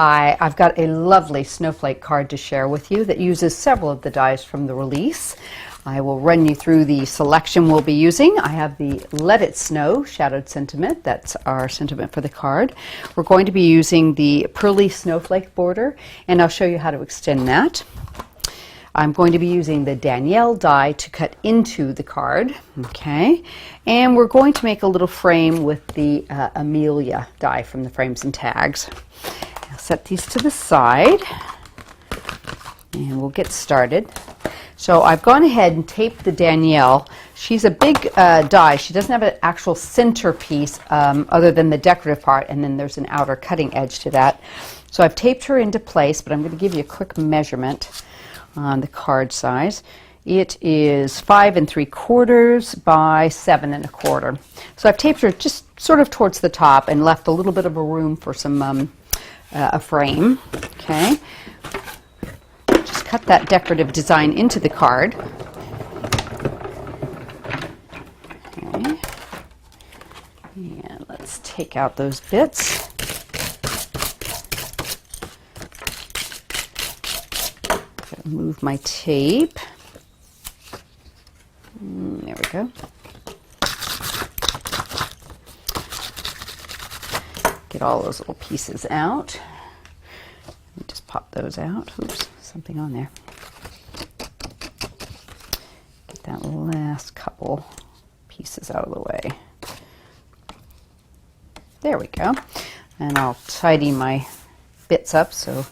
Hi, I've got a lovely Snowflake card to share with you that uses several of the dies from the release. I will run you through the selection we'll be using. I have the Let It Snow Shadowed Sentiment. That's our sentiment for the card. We're going to be using the Pearly Snowflake border, and I'll show you how to extend that. I'm going to be using the Danielle die to cut into the card, okay? And we're going to make a little frame with the Amelia die from the Frames and Tags. I'll set these to the side, and we'll get started. So I've gone ahead and taped the Danielle. She's a big die. She doesn't have an actual centerpiece other than the decorative part, and then there's an outer cutting edge to that. So I've taped her into place, but I'm going to give you a quick measurement on the card size. It is 5 3/4 by 7 1/4. So I've taped her just sort of towards the top and left a little bit of a room for some a frame. Okay, just cut that decorative design into the card. Okay, and let's take out those bits. Move my tape. There we go. Get all those little pieces out. Let me just pop those out. Oops, something on there. Get that last couple pieces out of the way. There we go. And I'll tidy my bits up so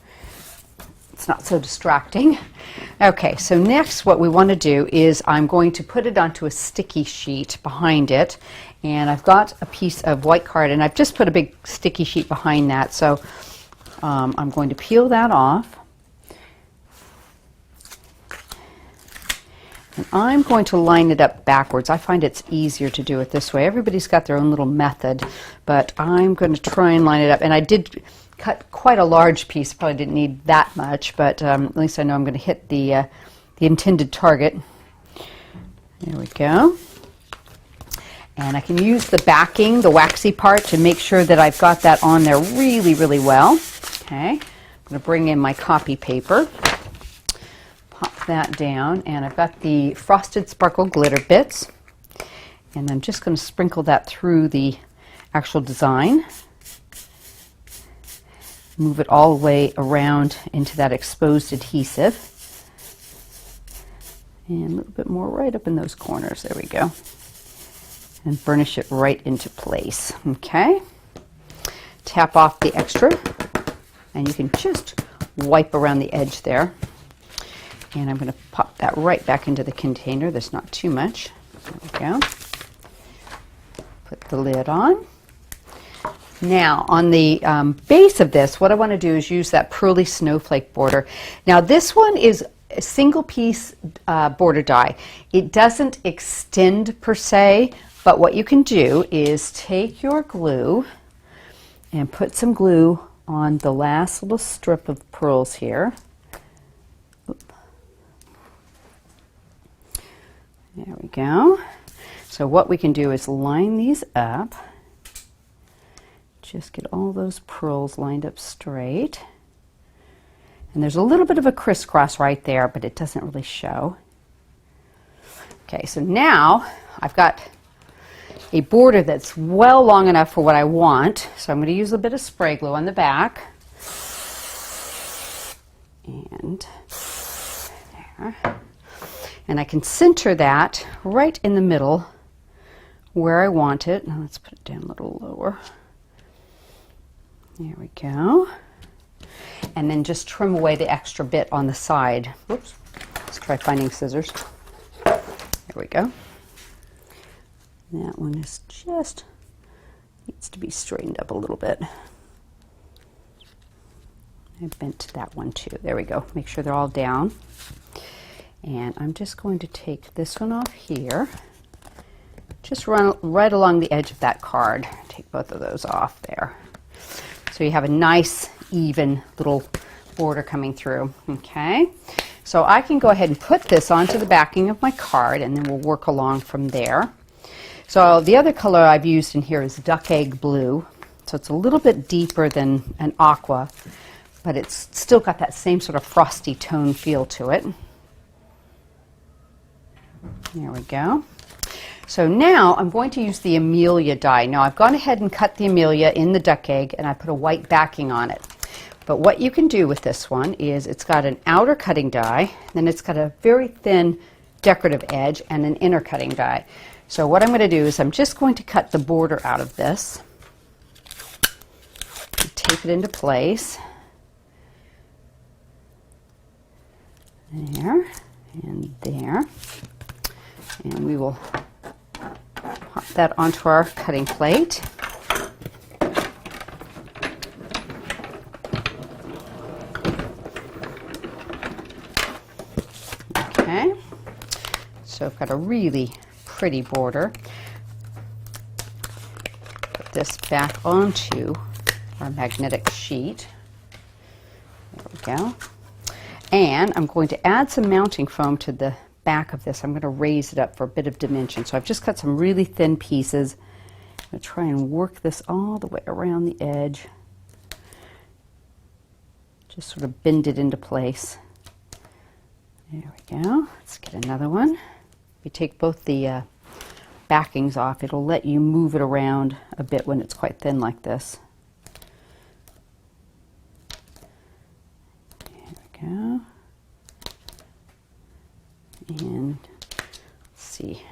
it's not so distracting. Okay, so next what we want to do is I'm going to put it onto a sticky sheet behind it, and I've got a piece of white card and I've just put a big sticky sheet behind that, so I'm going to peel that off, and I'm going to line it up backwards. I find it's easier to do it this way. Everybody's got their own little method, but I'm going to try and line it up, and I did cut quite a large piece. Probably didn't need that much, but at least I know I'm going to hit the intended target. There we go. And I can use the backing, the waxy part, to make sure that I've got that on there really, really well. Okay, I'm going to bring in my copy paper, pop that down, and I've got the Frosted Sparkle Glitterbitz, and I'm just going to sprinkle that through the actual design. Move it all the way around into that exposed adhesive. And a little bit more right up in those corners. There we go. And burnish it right into place. Okay. Tap off the extra, and you can just wipe around the edge there. And I'm going to pop that right back into the container. There's not too much. There we go. Put the lid on. Now, on the base of this, what I want to do is use that Pearly Snowflake border. Now, this one is a single piece border die. It doesn't extend per se, but what you can do is take your glue and put some glue on the last little strip of pearls here. There we go. So what we can do is line these up. Just get all those pearls lined up straight. And there's a little bit of a crisscross right there, but it doesn't really show. Okay, so now I've got a border that's well long enough for what I want. So I'm going to use a bit of spray glue on the back. And there. And I can center that right in the middle where I want it. Now let's put it down a little lower. There we go. And then just trim away the extra bit on the side. Whoops. Let's try finding scissors. There we go. That one is just needs to be straightened up a little bit. I bent that one too. There we go. Make sure they're all down. And I'm just going to take this one off here. Just run right along the edge of that card. Take both of those off there. So you have a nice, even little border coming through. Okay, so I can go ahead and put this onto the backing of my card, and then we'll work along from there. So the other color I've used in here is Duck Egg Blue. So it's a little bit deeper than an Aqua, but it's still got that same sort of frosty tone feel to it. There we go. So now I'm going to use the Amelia die. Now I've gone ahead and cut the Amelia in the duck egg, and I put a white backing on it. But what you can do with this one is it's got an outer cutting die, then it's got a very thin decorative edge and an inner cutting die. So what I'm going to do is I'm just going to cut the border out of this, tape it into place. There and there. And we will pop that onto our cutting plate. Okay, so I've got a really pretty border. Put this back onto our magnetic sheet. There we go. And I'm going to add some mounting foam to the back of this. I'm going to raise it up for a bit of dimension. So I've just cut some really thin pieces. I'm going to try and work this all the way around the edge. Just sort of bend it into place. There we go. Let's get another one. If you take both the backings off, it'll let you move it around a bit when it's quite thin like this. There we go. And let's see,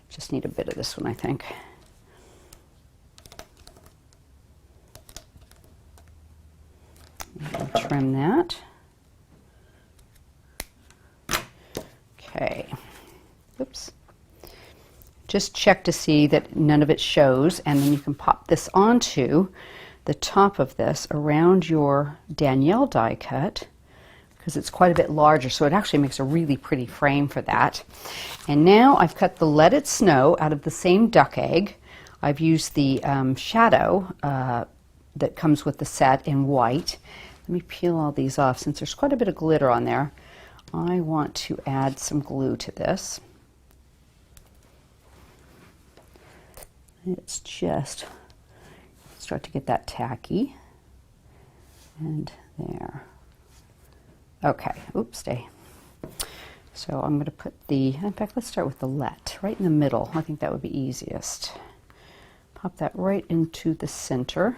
just need a bit of this one, I think. And trim that. Okay. Oops. Just check to see that none of it shows, and then you can pop this onto the top of this around your Danielle die cut, because it's quite a bit larger, so it actually makes a really pretty frame for that. And now I've cut the Let It Snow out of the same duck egg. I've used the shadow that comes with the set in white. Let me peel all these off. Since there's quite a bit of glitter on there, I want to add some glue to this. It's just start to get that tacky. And there. Okay, oops, stay. So I'm going to put in fact, let's start with the let, right in the middle. I think that would be easiest. Pop that right into the center.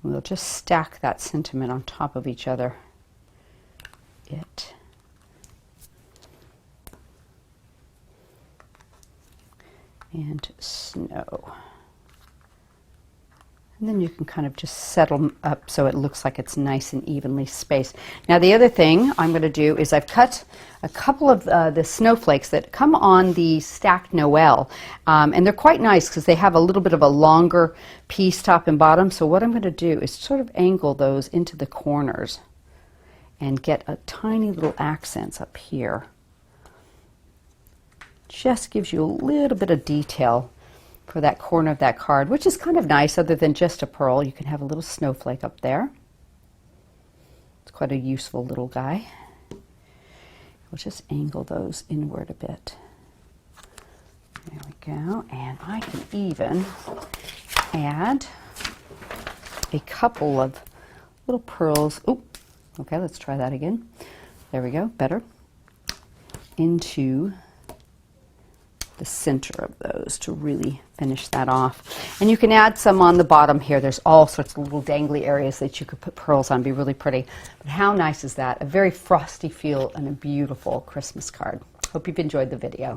And we'll just stack that sentiment on top of each other. And snow. And then you can kind of just settle them up so it looks like it's nice and evenly spaced. Now the other thing I'm going to do is I've cut a couple of the snowflakes that come on the stacked Noel. And they're quite nice because they have a little bit of a longer piece top and bottom. So what I'm going to do is sort of angle those into the corners and get a tiny little accents up here. Just gives you a little bit of detail for that corner of that card, which is kind of nice. Other than just a pearl, you can have a little snowflake up there. It's quite a useful little guy. We'll just angle those inward a bit. There we go. And I can even add a couple of little pearls. Oh, okay, let's try that again. There we go, better. Into the center of those to really finish that off. And you can add some on the bottom here. There's all sorts of little dangly areas that you could put pearls on, be really pretty. But how nice is that? A very frosty feel and a beautiful Christmas card. Hope you've enjoyed the video.